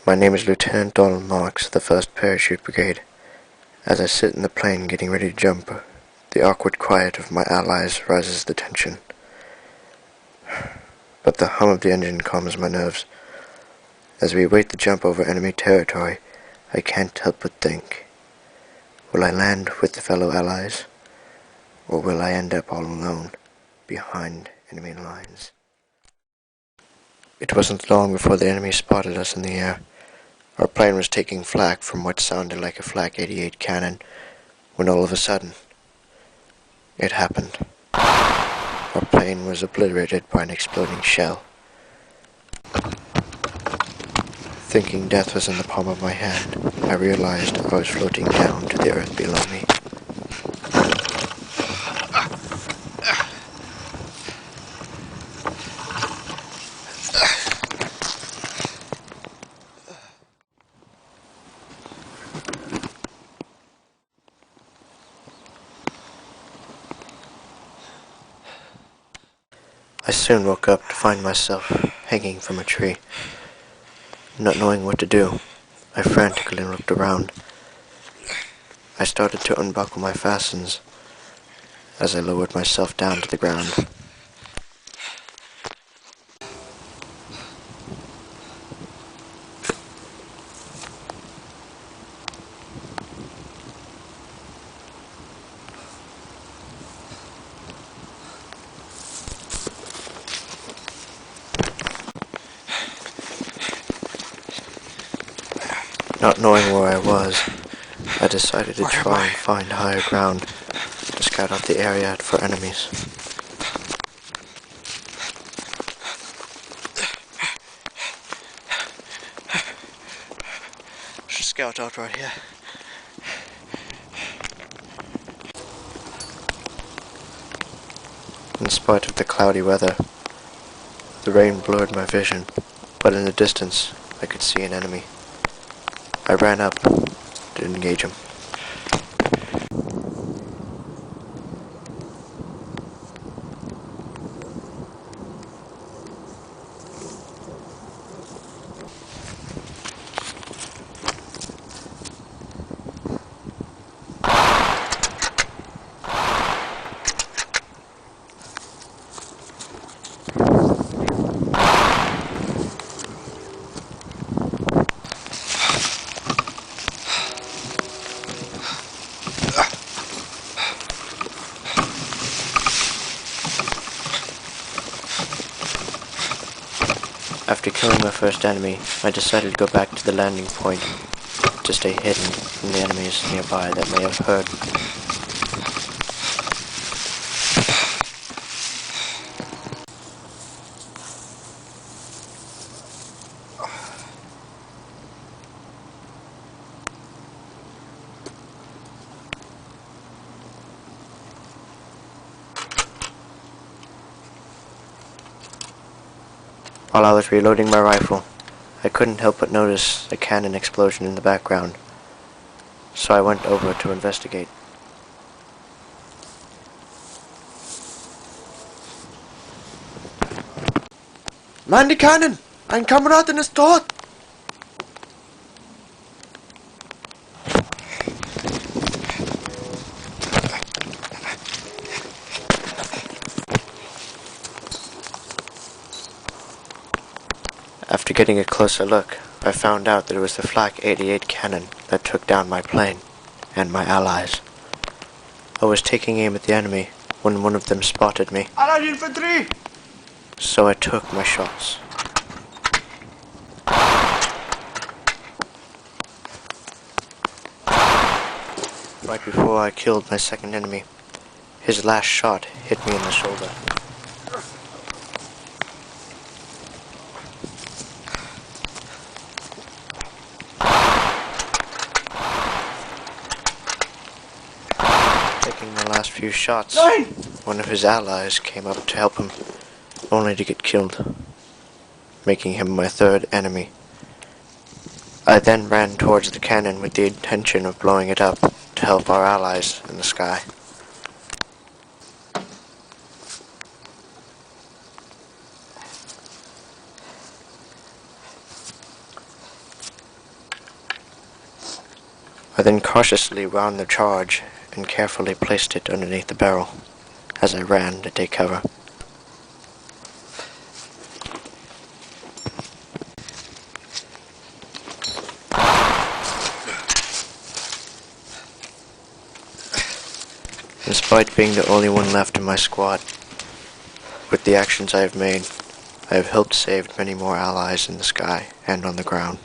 My name is Lieutenant Donald Marks of the 1st Parachute Brigade. As I sit in the plane getting ready to jump, the awkward quiet of my allies rises the tension. But the hum of the engine calms my nerves. As we await the jump over enemy territory, I can't help but think, will I land with the fellow allies, or will I end up all alone, behind enemy lines? It wasn't long before the enemy spotted us in the air. Our plane was taking flak from what sounded like a Flak 88 cannon, when all of a sudden, it happened. Our plane was obliterated by an exploding shell. Thinking death was in the palm of my hand, I realized I was floating down to the earth below me. I soon woke up to find myself hanging from a tree. Not knowing what to do, I frantically looked around. I started to unbuckle my fastens as I lowered myself down to the ground. Not knowing where I was, I decided to try and find higher ground to scout out the area for enemies. Should scout out right here. In spite of the cloudy weather, the rain blurred my vision, but in the distance I could see an enemy. I ran up to engage him. After killing my first enemy, I decided to go back to the landing point to stay hidden from the enemies nearby that may have heard. While I was reloading my rifle, I couldn't help but notice a cannon explosion in the background, so I went over to investigate. Mann, die Cannon! Ein Kameraden ist tot! After getting a closer look, I found out that it was the Flak 88 cannon that took down my plane and my allies. I was taking aim at the enemy when one of them spotted me, Allied infantry! so I took my shots. Right before I killed my second enemy, his last shot hit me in the shoulder. Taking my last few shots, one of his allies came up to help him, only to get killed, making him my third enemy. I then ran towards the cannon with the intention of blowing it up to help our allies in the sky. then cautiously wound the charge and carefully placed it underneath the barrel as I ran to take cover. Despite being the only one left in my squad, with the actions I have made, I have helped save many more allies in the sky and on the ground.